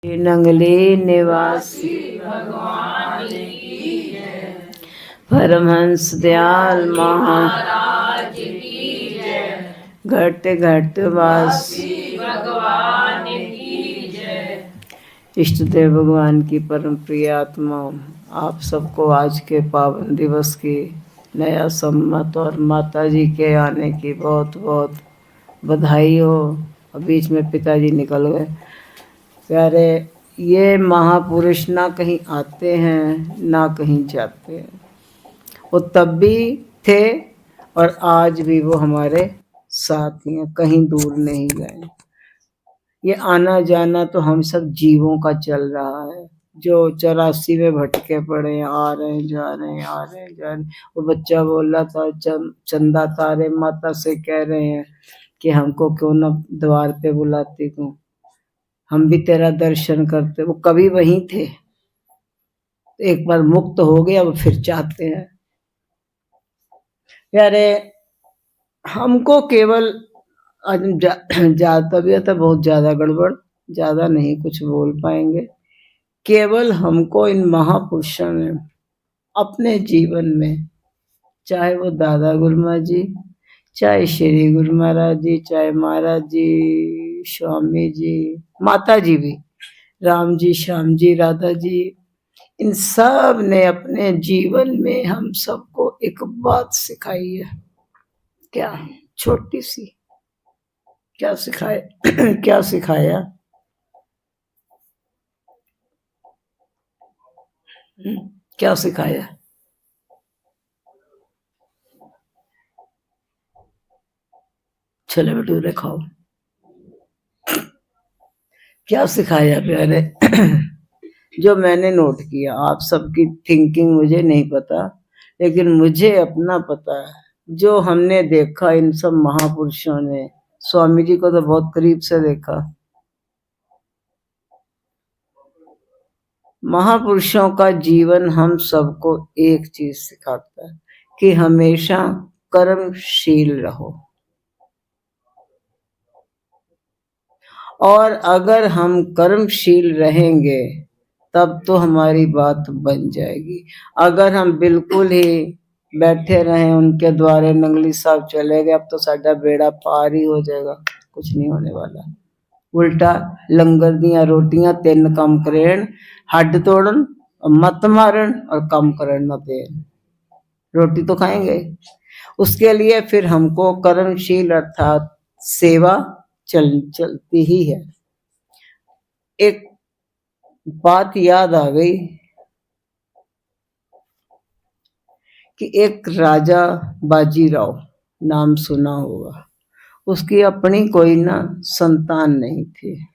नंगले निवासी भगवान की जय। परमहंस दयाल महाराज की जय। घट घट वासी भगवान की जय। इष्ट देव भगवान की परम प्रिय आत्मा, आप सबको आज के पावन दिवस की नया सम्मत और माता जी के आने की बहुत बहुत बधाई हो। बीच में पिताजी निकल गए। प्यारे, ये महापुरुष ना कहीं आते हैं ना कहीं जाते हैं। वो तब भी थे और आज भी वो हमारे साथ ही हैं, कहीं दूर नहीं गए। ये आना जाना तो हम सब जीवों का चल रहा है, जो 84 में भटके पड़े हैं, आ रहे हैं जा रहे हैं, आ रहे हैं जा रहे हैं। वो बच्चा बोल रहा था, चंदा तारे माता से कह रहे हैं कि हमको क्यों ना द्वार पे बुलाती तू, हम भी तेरा दर्शन करते। वो कभी वहीं थे, एक बार मुक्त हो गया वो फिर चाहते हैं। यारे, हमको केवल तबीयत है बहुत ज्यादा गड़बड़, ज्यादा नहीं कुछ बोल पाएंगे। केवल हमको इन महापुरुषों ने अपने जीवन में, चाहे वो दादा गुरुमा जी, चाहे श्री गुरु महाराज जी, चाहे महाराज जी, स्वामी जी, माता जी भी, राम जी, श्याम जी, राधा जी, इन सब ने अपने जीवन में हम सबको एक बात सिखाई है। क्या? छोटी सी। क्या सिखाया? क्या सिखाया? क्या सिखाया? छोले भटूरे खाओ। क्या सिखाया प्यारे? जो मैंने नोट किया, आप सबकी थिंकिंग मुझे नहीं पता, लेकिन मुझे अपना पता है। जो हमने देखा इन सब महापुरुषों ने, स्वामी जी को तो बहुत करीब से देखा। महापुरुषों का जीवन हम सबको एक चीज सिखाता है कि हमेशा कर्मशील रहो। और अगर हम कर्मशील रहेंगे तब तो हमारी बात बन जाएगी। अगर हम बिल्कुल ही बैठे रहें उनके द्वारे, नंगली साहब चले गए, अब तो साडा बेड़ा पार ही हो जाएगा, कुछ नहीं होने वाला। उल्टा लंगर दियां रोटियां तीन कम करें, हड्ड तोड़न, मत मारन और कम करन न देन। रोटी तो खाएंगे। उसके लिए फिर हमको कर्मशील अर्थात सेवा चलती ही है। एक बात याद आ गई कि एक राजा बाजीराव, नाम सुना होगा, उसकी अपनी कोई ना संतान नहीं थी।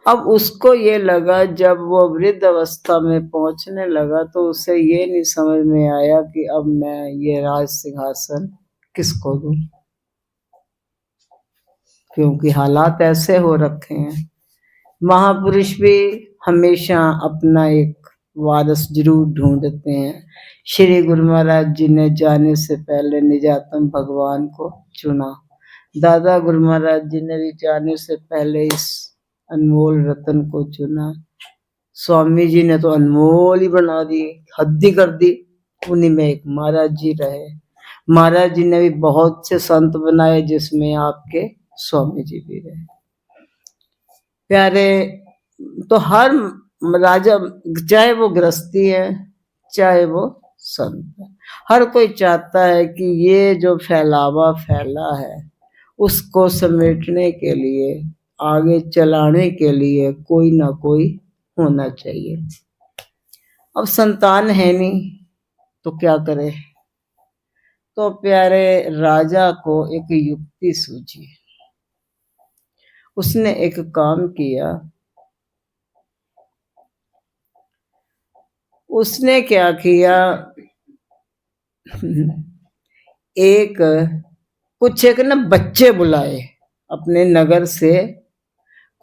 अब उसको ये लगा, जब वो वृद्ध अवस्था में पहुंचने लगा तो उसे ये नहीं समझ में आया कि अब मैं ये राज सिंहासन किसको दूं, क्योंकि हालात ऐसे हो रखे हैं। महापुरुष भी हमेशा अपना एक वारस जरूर ढूंढते हैं। श्री गुरु महाराज जी ने जाने से पहले निजातम भगवान को चुना। दादा गुरु महाराज जी ने भी जाने से पहले इस अनमोल रतन को चुना। स्वामी जी ने तो अनमोल ही बना दी, हद ही कर दी। उन्हीं में एक महाराज जी रहे। महाराज जी ने भी बहुत से संत बनाए, जिसमें आपके स्वामी जी भी रहे। प्यारे, तो हर राजा, चाहे वो गृहस्थी है चाहे वो संत है, हर कोई चाहता है कि ये जो फैलावा फैला है उसको समेटने के लिए, आगे चलाने के लिए कोई ना कोई होना चाहिए। अब संतान है नहीं तो क्या करे? तो प्यारे राजा को एक युक्ति सूझी। उसने एक काम किया। उसने क्या किया, कुछ एक ना बच्चे बुलाए अपने नगर से,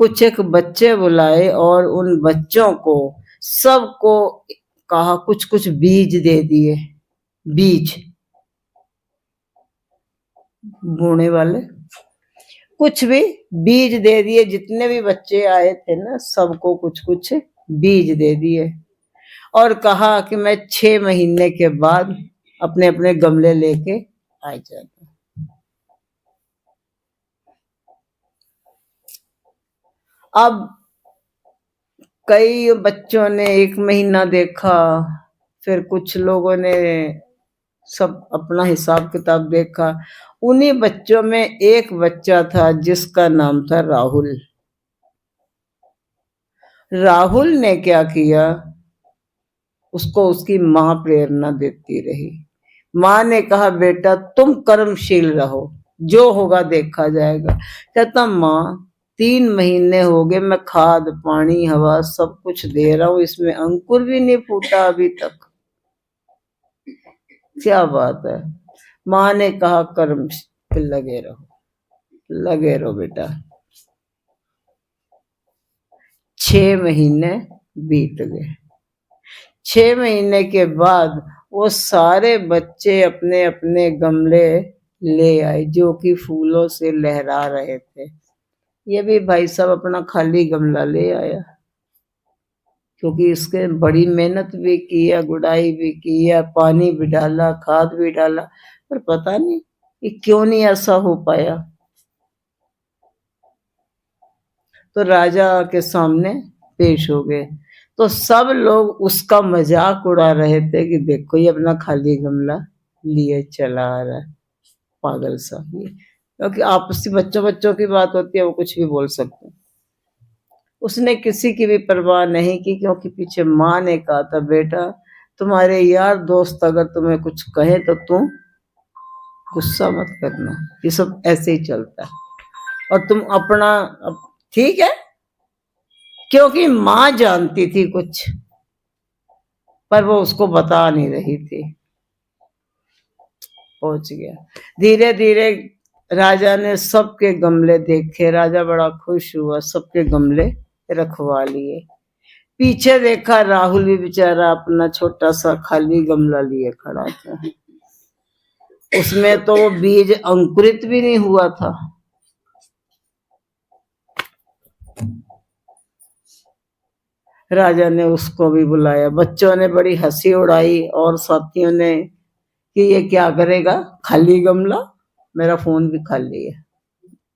कुछ एक बच्चे बुलाए और उन बच्चों को सबको कहा, कुछ कुछ बीज दे दिए। बीज बोने वाले, कुछ भी बीज दे दिए। जितने भी बच्चे आए थे ना, सबको कुछ कुछ बीज दे दिए और कहा कि मैं 6 महीने के बाद अपने अपने गमले लेके आ जाऊंगा। अब कई बच्चों ने 1 महीना देखा, फिर कुछ लोगों ने सब अपना हिसाब किताब देखा। उन्हीं बच्चों में एक बच्चा था जिसका नाम था राहुल। राहुल ने क्या किया, उसको उसकी माँ प्रेरणा देती रही। माँ ने कहा बेटा तुम कर्मशील रहो, जो होगा देखा जाएगा। कहता माँ 3 महीने हो गए, मैं खाद पानी हवा सब कुछ दे रहा हूँ, इसमें अंकुर भी नहीं फूटा अभी तक। क्या बात है। माँ ने कहा कर्म पे लगे रहो, लगे रहो बेटा। 6 महीने बीत गए। 6 महीने के बाद वो सारे बच्चे अपने अपने गमले ले आए जो कि फूलों से लहरा रहे थे। ये भी भाई साहब अपना खाली गमला ले आया, क्योंकि इसके बड़ी मेहनत भी की है, गुड़ाई भी की है, पानी भी डाला, खाद भी डाला, पर पता नहीं ये क्यों नहीं ऐसा हो पाया। तो राजा के सामने पेश हो गए, तो सब लोग उसका मजाक उड़ा रहे थे कि देखो ये अपना खाली गमला लिए चला आ रहा है, पागल सा ये। क्योंकि आपसी बच्चों बच्चों की बात होती है, वो कुछ भी बोल सकते हैं। उसने किसी की भी परवाह नहीं की, क्योंकि पीछे माँ ने कहा था बेटा तुम्हारे यार दोस्त अगर तुम्हें कुछ कहे तो तुम गुस्सा मत करना, ये सब ऐसे ही चलता है, और तुम अपना ठीक है। क्योंकि माँ जानती थी कुछ, पर वो उसको बता नहीं रही थी। पहुंच गया। धीरे धीरे राजा ने सबके गमले देखे, राजा बड़ा खुश हुआ, सबके गमले रखवा लिए। पीछे देखा राहुल भी बेचारा अपना छोटा सा खाली गमला लिए खड़ा था। उसमें तो वो बीज अंकुरित भी नहीं हुआ था। राजा ने उसको भी बुलाया, बच्चों ने बड़ी हंसी उड़ाई और साथियों ने कि ये क्या करेगा, खाली गमला, मेरा फोन भी खाली है,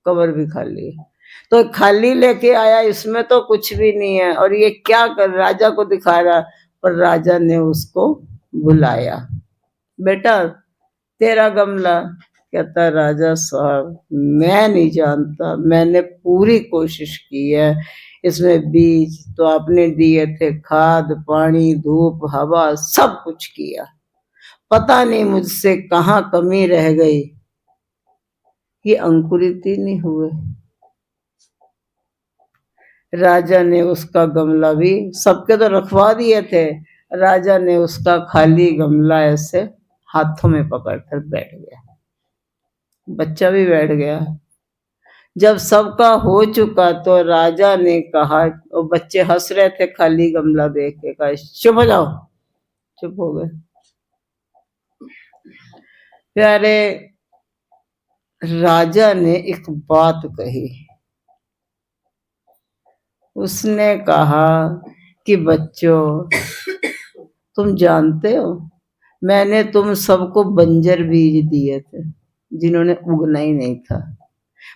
कवर भी खाली है, तो खाली लेके आया, इसमें तो कुछ भी नहीं है, और ये क्या कर राजा को दिखा रहा। पर राजा ने उसको बुलाया, बेटा तेरा गमला। कहता राजा साहब मैं नहीं जानता, मैंने पूरी कोशिश की है, इसमें बीज तो आपने दिए थे, खाद पानी धूप हवा सब कुछ किया, पता नहीं मुझसे कहाँ कमी रह गई, ये अंकुरित ही नहीं हुए। राजा ने उसका गमला भी, सबके तो रखवा दिए थे, राजा ने उसका खाली गमला ऐसे हाथों में पकड़कर बैठ गया। बच्चा भी बैठ गया। जब सबका हो चुका तो राजा ने कहा, और बच्चे हंस रहे थे खाली गमला देख के, कहा चुप हो जाओ। चुप हो गए। प्यारे राजा ने एक बात कही, उसने कहा कि बच्चों तुम जानते हो मैंने तुम सबको बंजर बीज दिए थे जिन्होंने उगना ही नहीं था,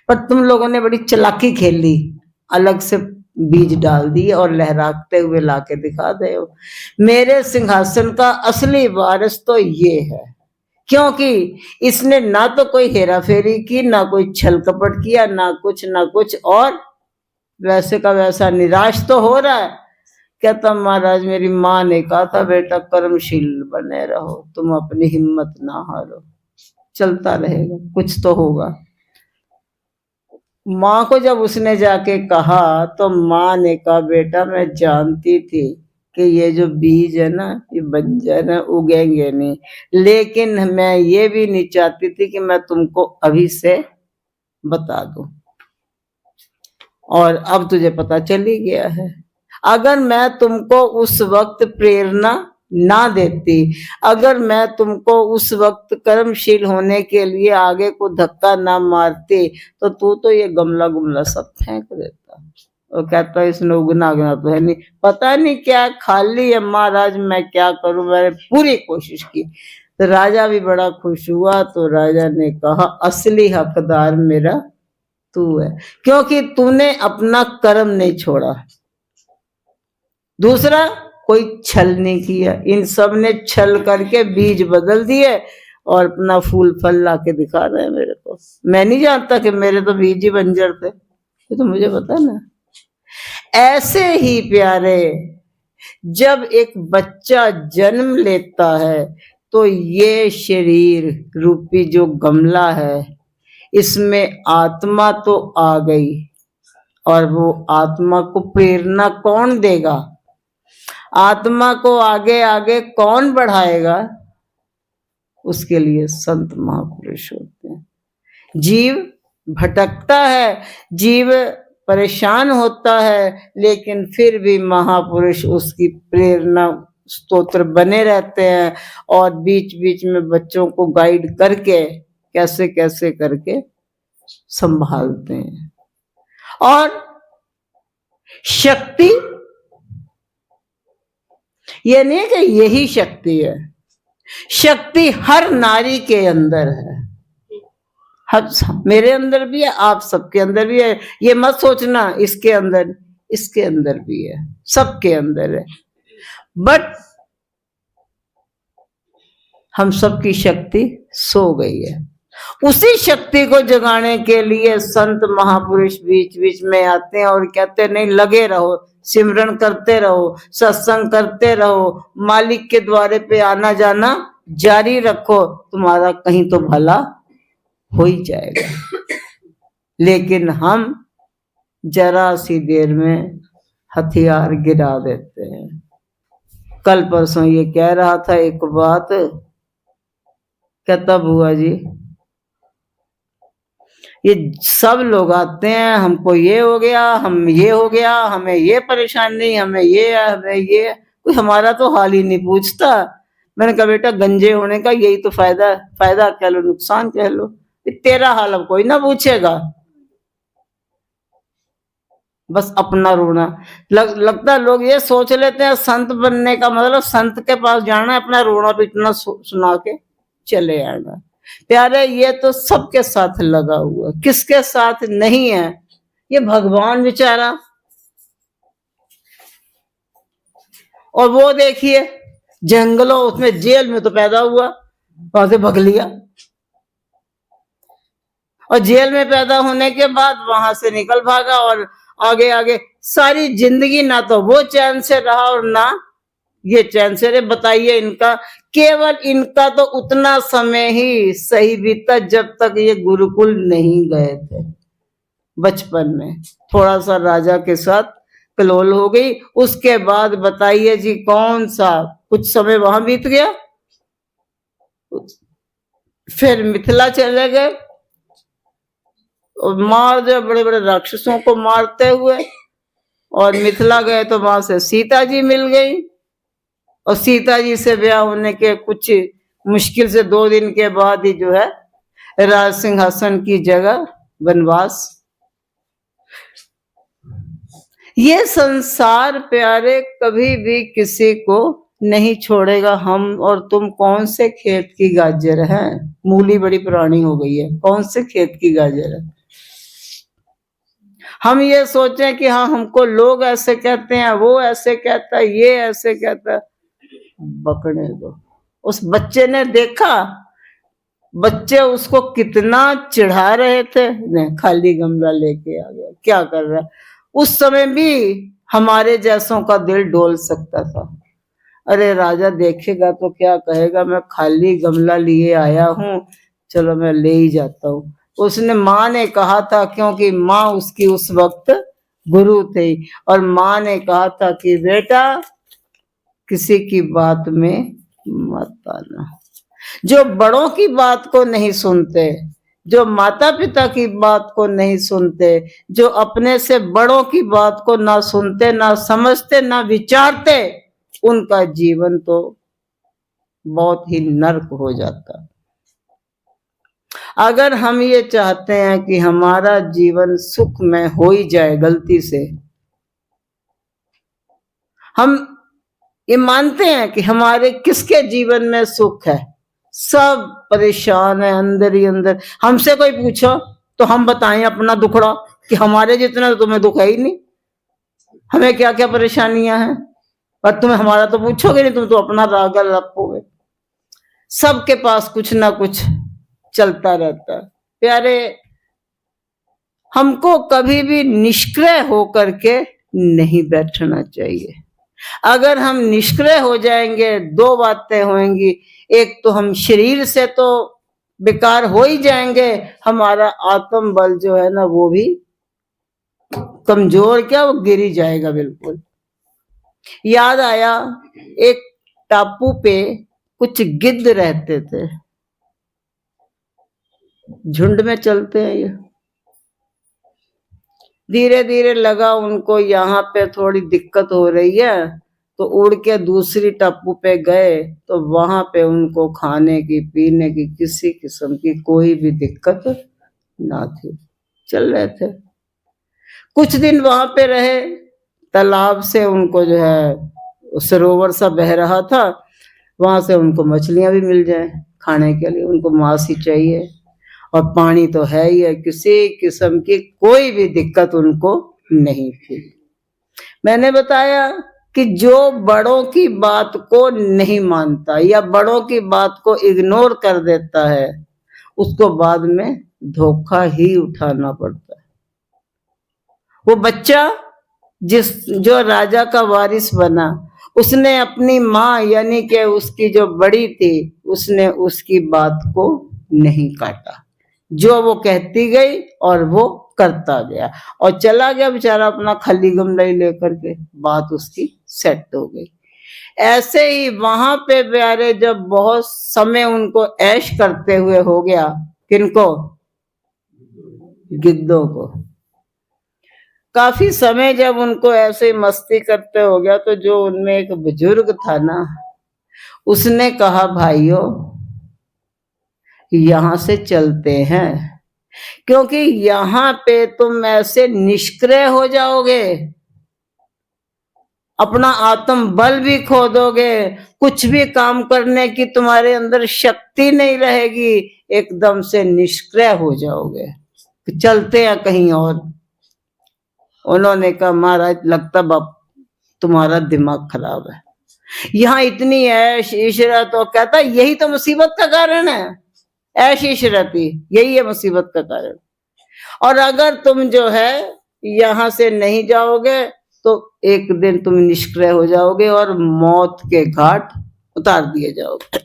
पर तुम लोगों ने बड़ी चालाकी खेली, अलग से बीज डाल दिए और लहराते हुए लाके दिखा दे हो। मेरे सिंहासन का असली वारिस तो ये है, क्योंकि इसने ना तो कोई हेरा फेरी की, ना कोई छल कपट किया, ना कुछ, और वैसे का वैसा निराश तो हो रहा है। कहता महाराज मेरी माँ ने कहा था बेटा कर्मशील बने रहो, तुम अपनी हिम्मत ना हारो, चलता रहेगा, कुछ तो होगा। माँ को जब उसने जाके कहा तो माँ ने कहा बेटा मैं जानती थी कि ये जो बीज है ना ये बंजर है, उगेंगे नहीं, लेकिन मैं ये भी नहीं चाहती थी कि मैं तुमको अभी से बता दूं, और अब तुझे पता चल ही गया है। अगर मैं तुमको उस वक्त प्रेरणा ना देती। अगर मैं तुमको उस वक्त कर्मशील होने के लिए आगे को धक्का ना मारती तो तू तो ये गमला गुमला सब फेंक देता। और कहता इसमें उगना उगना तो है नहीं, पता नहीं क्या खाली है महाराज, मैं क्या करूं, मैंने पूरी कोशिश की। तो राजा भी बड़ा खुश हुआ। तो राजा ने कहा असली हकदार मेरा तू है, क्योंकि तूने अपना कर्म नहीं छोड़ा। दूसरा, कोई छल नहीं किया। इन सब ने छल करके बीज बदल दिए और अपना फूल फल ला के दिखा रहे हैं मेरे को। मैं नहीं जानता कि मेरे तो बीज ही बंजर थे, ये तो मुझे पता ना। ऐसे ही प्यारे, जब एक बच्चा जन्म लेता है तो ये शरीर रूपी जो गमला है, इसमें आत्मा तो आ गई, और वो आत्मा को प्रेरणा कौन देगा, आत्मा को आगे आगे कौन बढ़ाएगा, उसके लिए संत महापुरुष होते हैं। जीव भटकता है, जीव परेशान होता है, लेकिन फिर भी महापुरुष उसकी प्रेरणा स्तोत्र बने रहते हैं और बीच बीच में बच्चों को गाइड करके कैसे कैसे करके संभालते हैं। और शक्ति ये नहीं कि यही शक्ति है, शक्ति हर नारी के अंदर है। हर, मेरे अंदर भी है, आप सबके अंदर भी है। ये मत सोचना इसके अंदर भी है, सबके अंदर है। बट हम सबकी शक्ति सो गई है। उसी शक्ति को जगाने के लिए संत महापुरुष बीच बीच में आते हैं और कहते नहीं, लगे रहो, सिमरन करते रहो, सत्संग करते रहो, मालिक के द्वारे पे आना जाना जारी रखो, तुम्हारा कहीं तो भला हो ही जाएगा। लेकिन हम जरा सी देर में हथियार गिरा देते हैं। कल परसों ये कह रहा था एक बात, कहता बुआ जी ये सब लोग आते हैं, हमको ये हो गया, हम ये हो गया, हमें ये परेशानी, हमें ये है, हमें ये, कोई हमारा तो हाल ही नहीं पूछता। मैंने कहा बेटा गंजे होने का यही तो फायदा, फायदा कह लो नुकसान कह लो, तेरा हाल अब कोई ना पूछेगा। बस अपना रोना। लगता लोग ये सोच लेते हैं संत बनने का मतलब संत के पास जाना है, अपना रोना पीटना सुना के चले आना। प्यारे ये तो सबके साथ लगा हुआ, किसके साथ नहीं है? ये भगवान बेचारा। और वो देखिए जंगलों, उसमें जेल में तो पैदा हुआ, वहां से भग लिया, और जेल में पैदा होने के बाद वहां से निकल भागा और आगे आगे सारी जिंदगी ना तो वो चैन से रहा और ना ये चैन से। बताइए इनका, केवल इनका तो उतना समय ही सही बीता जब तक ये गुरुकुल नहीं गए थे। बचपन में थोड़ा सा राजा के साथ कलोल हो गई, उसके बाद बताइए जी कौन सा कुछ समय वहां बीत गया, फिर मिथिला चले गए और मार दे बड़े बड़े राक्षसों को मारते हुए, और मिथिला गए तो वहां से सीता जी मिल गई, और सीता जी से ब्याह होने के कुछ मुश्किल से 2 दिन के बाद ही जो है राज सिंहासन की जगह वनवास। ये संसार प्यारे कभी भी किसी को नहीं छोड़ेगा। हम और तुम कौन से खेत की गाजर हैं? मूली बड़ी पुरानी हो गई है, कौन से खेत की गाजर है? हम ये सोचें कि हाँ हमको लोग ऐसे कहते हैं, वो ऐसे कहता है, ये ऐसे कहता है, बकने दो। उस बच्चे ने देखा, बच्चे उसको कितना चिढ़ा रहे थे, नहीं खाली गमला लेके आ गया, क्या कर रहा है? उस समय भी हमारे जैसों का दिल डोल सकता था। अरे राजा देखेगा तो क्या कहेगा, मैं खाली गमला लिए आया हूं, चलो मैं ले ही जाता हूँ। उसने, माँ ने कहा था, क्योंकि माँ उसकी उस वक्त गुरु थी, और माँ ने कहा था कि बेटा किसी की बात में मत आना। जो बड़ों की बात को नहीं सुनते, जो माता पिता की बात को नहीं सुनते, जो अपने से बड़ों की बात को ना सुनते, ना समझते, ना विचारते, उनका जीवन तो बहुत ही नर्क हो जाता। अगर हम ये चाहते हैं कि हमारा जीवन सुखमय हो ही जाए, गलती से हम ये मानते हैं कि हमारे किसके जीवन में सुख है, सब परेशान है अंदर ही अंदर। हमसे कोई पूछो तो हम बताएं अपना दुखड़ा कि हमारे जितना तो तुम्हें दुख है ही नहीं, हमें क्या क्या परेशानियां हैं, पर तुम्हें हमारा तो पूछोगे नहीं, तुम तो अपना राग रखोगे। सबके पास कुछ ना कुछ चलता रहता है। प्यारे, हमको कभी भी निष्क्रिय होकर के नहीं बैठना चाहिए। अगर हम निष्क्रिय हो जाएंगे, दो बातें होंगी। एक तो हम शरीर से तो बेकार हो ही जाएंगे, हमारा आत्म बल जो है ना वो भी कमजोर, क्या वो गिर ही जाएगा बिल्कुल। याद आया, एक टापू पे कुछ गिद्ध रहते थे, झुंड में चलते हैं ये। धीरे धीरे लगा उनको यहाँ पे थोड़ी दिक्कत हो रही है, तो उड़ के दूसरी टापू पे गए, तो वहां पे उनको खाने की पीने की किसी किस्म की कोई भी दिक्कत ना थी, चल रहे थे। कुछ दिन वहां पे रहे, तालाब से उनको जो है सरोवर सा बह रहा था, वहां से उनको मछलियां भी मिल जाए खाने के लिए, उनको मांस ही चाहिए और पानी तो है ही है, किसी किस्म की कोई भी दिक्कत उनको नहीं थी। मैंने बताया कि जो बड़ों की बात को नहीं मानता या बड़ों की बात को इग्नोर कर देता है, उसको बाद में धोखा ही उठाना पड़ता है। वो बच्चा जो राजा का वारिस बना, उसने अपनी माँ यानी कि उसकी जो बड़ी थी, उसने उसकी बात को नहीं काटा, जो वो कहती गई और वो करता गया और चला गया बेचारा अपना खली गमलाई लेकर के, बात उसकी सेट हो गई। ऐसे ही वहां पे प्यारे जब बहुत समय उनको ऐश करते हुए हो गया, किनको, गिद्धों को, काफी समय जब उनको ऐसे मस्ती करते हो गया, तो जो उनमें एक बुजुर्ग था ना, उसने कहा भाइयों यहां से चलते हैं, क्योंकि यहां पे तुम ऐसे निष्क्रिय हो जाओगे, अपना आत्म बल भी खो दोगे, कुछ भी काम करने की तुम्हारे अंदर शक्ति नहीं रहेगी, एकदम से निष्क्रिय हो जाओगे, चलते हैं कहीं और। उन्होंने कहा महाराज लगता बाप तुम्हारा दिमाग खराब है, यहाँ इतनी ऐश इशरत, तो कहता यही तो मुसीबत का कारण है, ऐश इशरती यही है मुसीबत का कारण। और अगर तुम जो है यहाँ से नहीं जाओगे तो एक दिन तुम निष्क्रिय हो जाओगे और मौत के घाट उतार दिए जाओगे।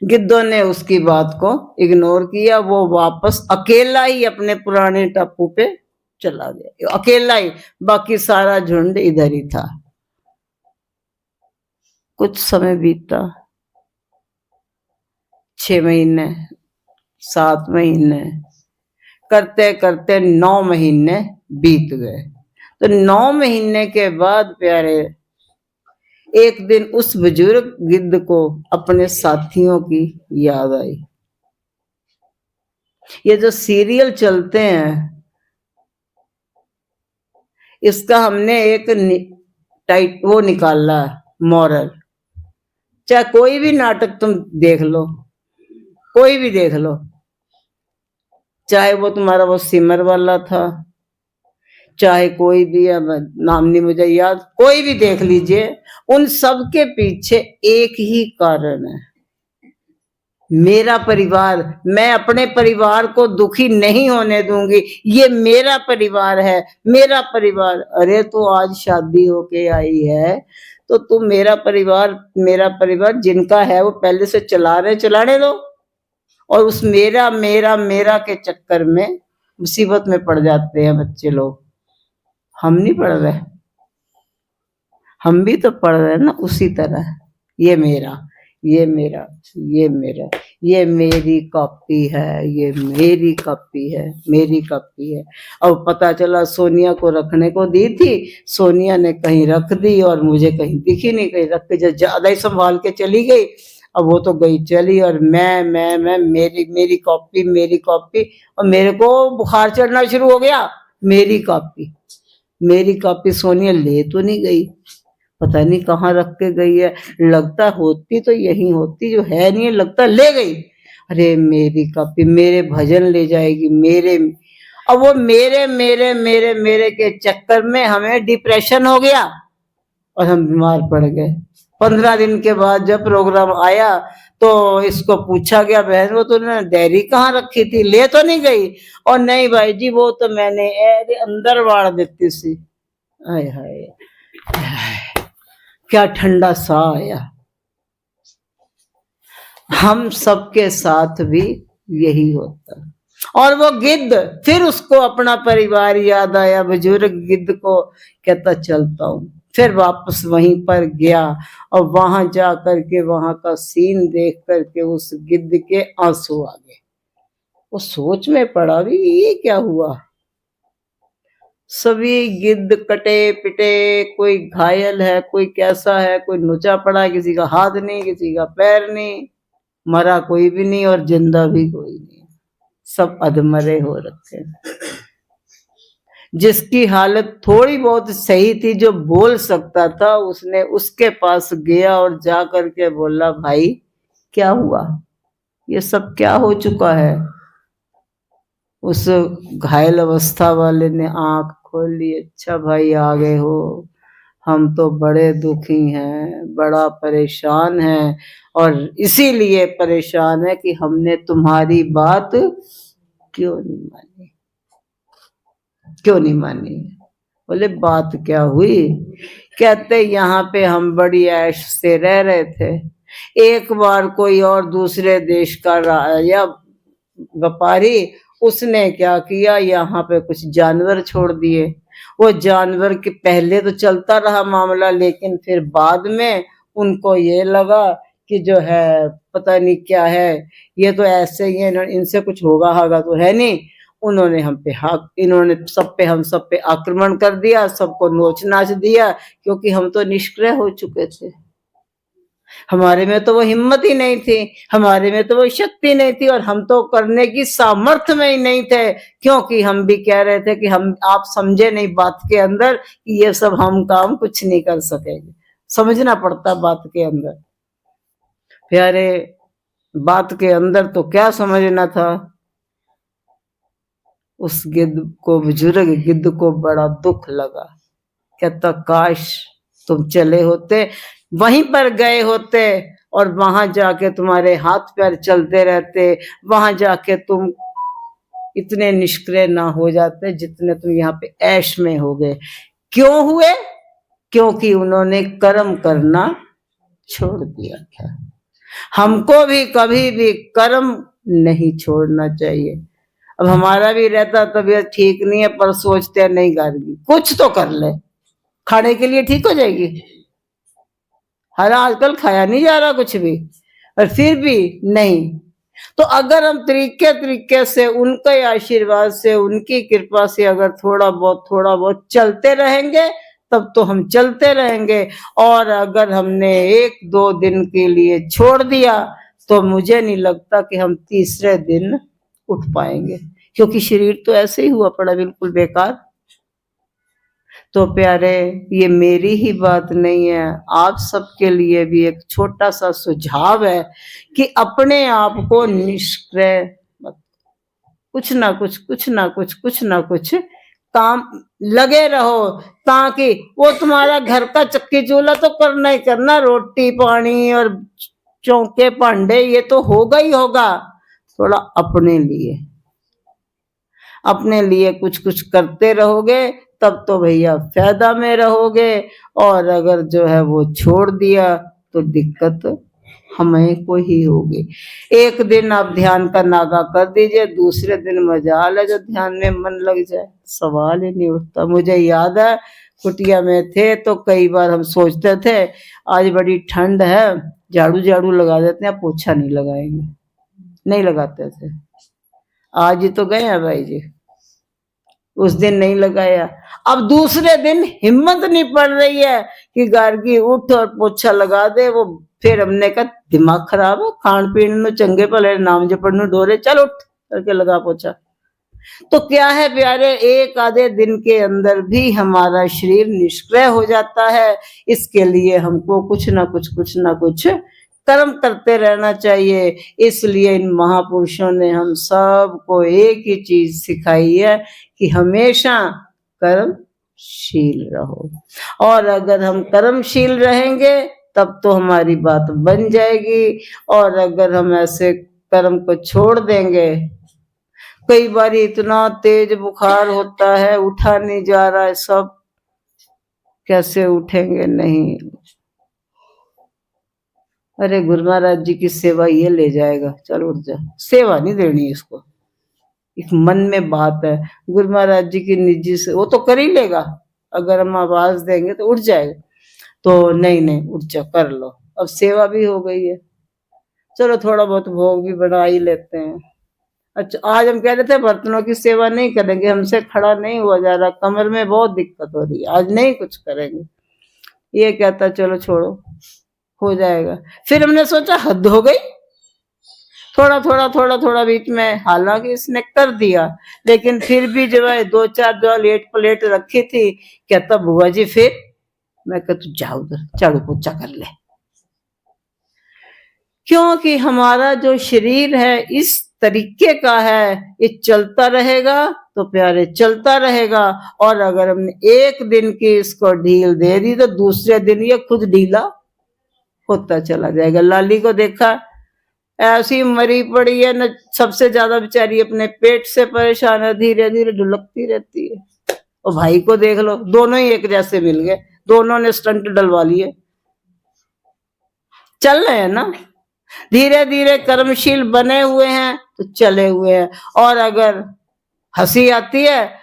गिद्धों ने उसकी बात को इग्नोर किया, वो वापस अकेला ही अपने पुराने टापू पे चला गया, अकेला ही, बाकी सारा झुंड इधर ही था। कुछ समय बीता, 6 महीने, 7 महीने, करते करते 9 महीने बीत गए। तो 9 महीने के बाद प्यारे एक दिन उस बुजुर्ग गिद्ध को अपने साथियों की याद आई। ये जो सीरियल चलते हैं, इसका हमने एक टाइट वो निकाला मॉरल। चाहे कोई भी नाटक तुम देख लो, कोई भी देख लो, चाहे वो तुम्हारा वो सिमर वाला था, चाहे कोई भी, नाम नहीं मुझे याद, कोई भी देख लीजिए, उन सब के पीछे एक ही कारण है, मेरा परिवार, मैं अपने परिवार को दुखी नहीं होने दूंगी, ये मेरा परिवार है, मेरा परिवार। अरे तो आज शादी होके आई है तो तुम मेरा परिवार जिनका है वो पहले से चलाने दो, और उस मेरा मेरा मेरा के चक्कर में मुसीबत में पड़ जाते हैं बच्चे लोग। हम नहीं पढ़ रहे, हम भी तो पढ़ रहे हैं ना उसी तरह, ये मेरा ये मेरा, ये मेरा, ये मेरी कॉपी है, ये मेरी कॉपी है, मेरी कॉपी है। अब पता चला सोनिया को रखने को दी थी, सोनिया ने कहीं रख दी और मुझे कहीं दिखी नहीं, कहीं रख के ज्यादा ही संभाल के चली गई। अब वो तो गई चली और मैं मेरी कॉपी, मेरी कॉपी, और मेरे को बुखार चढ़ना शुरू हो गया। मेरी कॉपी, मेरी कॉपी सोनिया ले तो नहीं गई, पता नहीं कहाँ रख के गई है। लगता होती तो यही होती, जो है नहीं, लगता ले गई। अरे मेरी कॉपी, मेरे भजन ले जाएगी, मेरे। अब वो मेरे मेरे मेरे मेरे के चक्कर में हमें डिप्रेशन हो गया और हम बीमार पड़ गए। 15 दिन के बाद जब प्रोग्राम आया तो इसको पूछा गया, बहन वो तूने डायरी कहाँ रखी थी, ले तो नहीं गई? और नहीं भाई जी, वो तो मैंने अंदर वाड़ देती सी। हाय हाय, क्या ठंडा सा आया। हम सबके साथ भी यही होता। और वो गिद्ध, फिर उसको अपना परिवार याद आया, बुजुर्ग गिद्ध को, कहता चलता हूँ। फिर वापस वहीं पर गया और वहां जा करके वहां का सीन देख करके उस गिद्ध के आंसू आ गए। वो सोच में पड़ा भी, ये क्या हुआ। सभी गिद्ध कटे पिटे, कोई घायल है, कोई कैसा है, कोई नुचा पड़ा है, किसी का हाथ नहीं, किसी का पैर नहीं, मरा कोई भी नहीं और जिंदा भी कोई नहीं, सब अधमरे हो रखे। जिसकी हालत थोड़ी बहुत सही थी, जो बोल सकता था, उसने उसके पास गया और जा करके बोला, भाई क्या हुआ, ये सब क्या हो चुका है। उस घायल अवस्था वाले ने आंख खोल ली, अच्छा भाई आ गए हो, हम तो बड़े दुखी हैं, बड़ा परेशान हैं, और इसीलिए परेशान है कि हमने तुम्हारी बात क्यों नहीं मानी, क्यों नहीं मानी। बोले बात क्या हुई? कहते यहाँ पे हम बड़ी ऐश से रह रहे थे, एक बार कोई और दूसरे देश का या व्यापारी, उसने क्या किया, यहाँ पे कुछ जानवर छोड़ दिए। वो जानवर के पहले तो चलता रहा मामला, लेकिन फिर बाद में उनको ये लगा कि जो है पता नहीं क्या है, ये तो ऐसे ही है, इनसे कुछ होगा तो है नहीं। उन्होंने हम पे इन्होंने हम सब पे आक्रमण कर दिया, सबको नोच नाच दिया, क्योंकि हम तो निष्क्रिय हो चुके थे। हमारे में तो वो हिम्मत ही नहीं थी, हमारे में तो वो शक्ति नहीं थी, और हम तो करने की सामर्थ्य में ही नहीं थे, क्योंकि हम भी कह रहे थे कि हम, आप समझे नहीं बात के अंदर कि ये सब हम काम कुछ नहीं कर सकेंगे। समझना पड़ता बात के अंदर। प्यारे, बात के अंदर तो क्या समझना था। उस गिद्ध को, बुजुर्ग गिद्ध को बड़ा दुख लगा। कहता काश तुम चले होते, वहीं पर गए होते और वहां जाके तुम्हारे हाथ पैर चलते रहते, वहां जाके तुम इतने निष्क्रिय ना हो जाते जितने तुम यहाँ पे ऐश में हो गए। क्यों हुए? क्योंकि उन्होंने कर्म करना छोड़ दिया था। हमको भी कभी भी कर्म नहीं छोड़ना चाहिए। अब हमारा भी रहता तबीयत ठीक नहीं है, पर सोचते हैं नहीं करेगी, कुछ तो कर ले, खाने के लिए ठीक हो जाएगी। हर आजकल खाया नहीं जा रहा कुछ भी, और फिर भी नहीं। तो अगर हम तरीके से उनके आशीर्वाद से, उनकी कृपा से अगर थोड़ा बहुत चलते रहेंगे, तब तो हम चलते रहेंगे। और अगर हमने 1-2 दिन के लिए छोड़ दिया, तो मुझे नहीं लगता कि हम तीसरे दिन उठ पाएंगे, क्योंकि शरीर तो ऐसे ही हुआ पड़ा बिल्कुल बेकार। तो प्यारे, ये मेरी ही बात नहीं है, आप सबके लिए भी एक छोटा सा सुझाव है कि अपने आप को निष्क्रिय मत, कुछ ना कुछ काम लगे रहो, ताकि वो तुम्हारा घर का चक्की चूल्हा तो करना ही करना, रोटी पानी और चौके भांडे ये तो होगा ही होगा। थोड़ा अपने लिए कुछ करते रहोगे, तब तो भैया फायदा में रहोगे। और अगर जो है वो छोड़ दिया तो दिक्कत हमें को ही होगी। एक दिन आप ध्यान का नागा कर दीजिए, दूसरे दिन मजाल है जो ध्यान में मन लग जाए, सवाल ही नहीं उठता। मुझे याद है कुटिया में थे तो कई बार हम सोचते थे आज बड़ी ठंड है, झाड़ू झाड़ू लगा देते हैं, पोछा नहीं लगाएंगे, नहीं लगाते थे। आज ही तो गए हैं भाई जी, उस दिन नहीं लगाया। अब दूसरे दिन हिम्मत नहीं पड़ रही है कि गार्गी उठ और पोछा लगा दे। वो फिर हमने कहा दिमाग खराब है, खान पीन में चंगे भले नाम जपड़ डोरे, चल उठ करके लगा पोछा। तो क्या है प्यारे, एक आधे दिन के अंदर भी हमारा शरीर निष्क्रिय हो जाता है। इसके लिए हमको कुछ ना कुछ कर्म करते रहना चाहिए। इसलिए इन महापुरुषों ने हम सबको एक ही चीज सिखाई है कि हमेशा कर्मशील रहो। और अगर हम कर्मशील रहेंगे तब तो हमारी बात बन जाएगी। और अगर हम ऐसे कर्म को छोड़ देंगे, कई बार इतना तेज बुखार होता है, उठा नहीं जा रहा है, सब कैसे उठेंगे? नहीं, अरे गुरु महाराज जी की सेवा ये ले जाएगा, चल उठ जा। सेवा नहीं देनी इसको, एक मन में बात है। गुरु महाराज जी की निजी से वो तो कर ही लेगा, अगर हम आवाज देंगे तो उठ जाएगा। तो नहीं उठ जा, कर लो। अब सेवा भी हो गई है, चलो थोड़ा बहुत भोग भी बना ही लेते हैं। अच्छा, आज हम कह रहे थे बर्तनों की सेवा नहीं करेंगे, हमसे खड़ा नहीं हुआ जा रहा, कमर में बहुत दिक्कत हो रही है, आज नहीं कुछ करेंगे। ये कहता चलो छोड़ो, हो जाएगा। फिर हमने सोचा हद हो गई, थोड़ा बीच में, हालांकि इसने कर दिया, लेकिन फिर भी जो है 2-4 जो लेट प्लेट रखी थी, कहता बुआ जी फिर। मैं कहता तू जा उधर झाड़ू पोछा कर ले। क्योंकि हमारा जो शरीर है इस तरीके का है, ये चलता रहेगा तो प्यारे चलता रहेगा। और अगर हमने एक दिन की इसको ढील दे दी तो दूसरे दिन ये खुद ढीला होता चला जाएगा। लाली को देखा, ऐसी मरी पड़ी है न, सबसे ज्यादा बेचारी अपने पेट से परेशान है, धीरे धीरे ढुलकती रहती है। और भाई को देख लो, दोनों ही एक जैसे मिल गए, दोनों ने स्टंट डलवा लिए, चल रहे हैं ना, धीरे धीरे कर्मशील बने हुए हैं तो चले हुए हैं। और अगर हंसी आती है,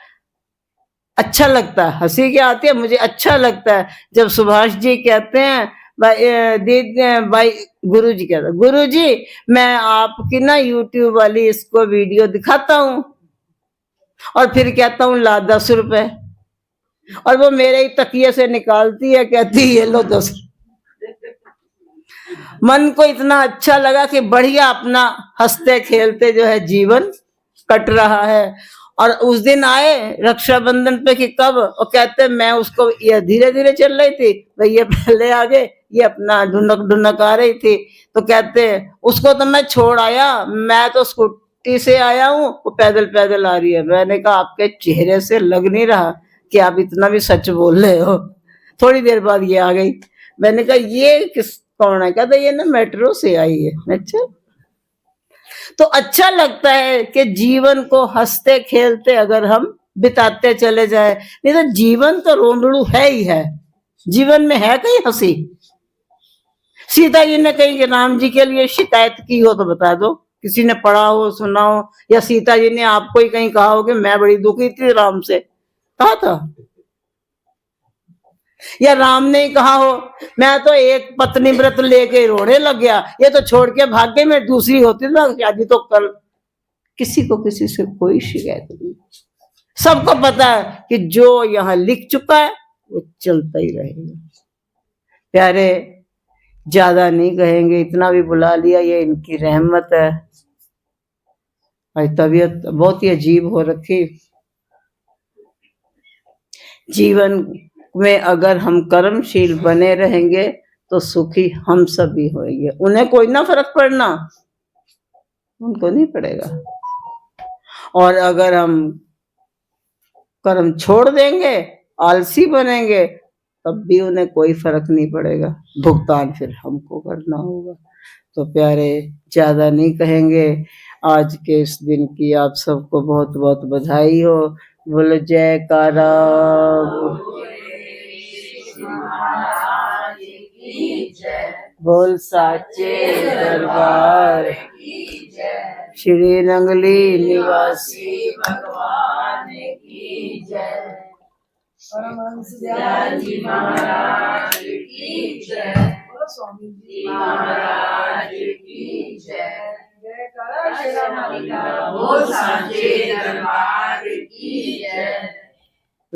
अच्छा लगता है, हंसी क्या आती है, मुझे अच्छा लगता है जब सुभाष जी कहते हैं भाई गुरु जी कहते, गुरु जी मैं आपकी ना यूट्यूब वाली इसको वीडियो दिखाता हूँ, और फिर कहता हूँ ला 10 रुपए, और वो मेरे ही तकिए से निकालती है, कहती ये लो 10। मन को इतना अच्छा लगा कि बढ़िया अपना हंसते खेलते जो है जीवन कट रहा है। और उस दिन आए रक्षाबंधन पे कि कब, और कहते मैं उसको, ये धीरे धीरे चल रही थी भाई, ये पहले आ गए, ये अपना ढुनक ढुनक आ रही थी, तो कहते उसको तो मैं छोड़ आया, मैं तो स्कूटी से आया हूँ, वो पैदल पैदल आ रही है। मैंने कहा आपके चेहरे से लग नहीं रहा कि आप इतना भी सच बोल रहे हो। थोड़ी देर बाद ये आ गई। मैंने कहा ये किस कौन है? कहता ये ना मेट्रो से आई है। अच्छा, तो अच्छा लगता है कि जीवन को हंसते खेलते अगर हम बिताते चले जाए, नहीं तो जीवन तो रोंदड़ू है ही है, जीवन में है कहीं हंसी? सीता जी ने कहीं राम जी के लिए शिकायत की हो तो बता दो, किसी ने पढ़ा हो सुना हो, या सीता जी ने आपको ही कहीं कहा हो कि मैं बड़ी दुखी थी राम से, कहा था? या राम ने ही कहा हो मैं तो एक पत्नी व्रत लेके रोने लग गया, ये तो छोड़ के भाग गई, मैं दूसरी होती ना शादी तो कर। किसी को किसी से कोई शिकायत नहीं, सबको पता है कि जो यहाँ लिख चुका है वो चलता ही रहेगा। प्यारे ज्यादा नहीं कहेंगे, इतना भी बुला लिया, ये इनकी रहमत है। आज तबीयत बहुत ही अजीब हो रखी। जीवन में अगर हम कर्मशील बने रहेंगे तो सुखी हम सभी होंगे, उन्हें कोई ना फर्क पड़ना, उनको नहीं पड़ेगा। और अगर हम कर्म छोड़ देंगे, आलसी बनेंगे, तब भी उन्हें कोई फर्क नहीं पड़ेगा, भुगतान फिर हमको करना होगा। तो प्यारे ज्यादा नहीं कहेंगे, आज के इस दिन की आप सबको बहुत बहुत बधाई हो। बोलो जयकारा। बोल साचे दरबार श्री नंगली निवासी भगवान की जय। परमहंस दयाल जी महाराज की जय। बोलो स्वामी जी महाराज की जय। जय करा शेरा मालिका बोल सांचे दरबार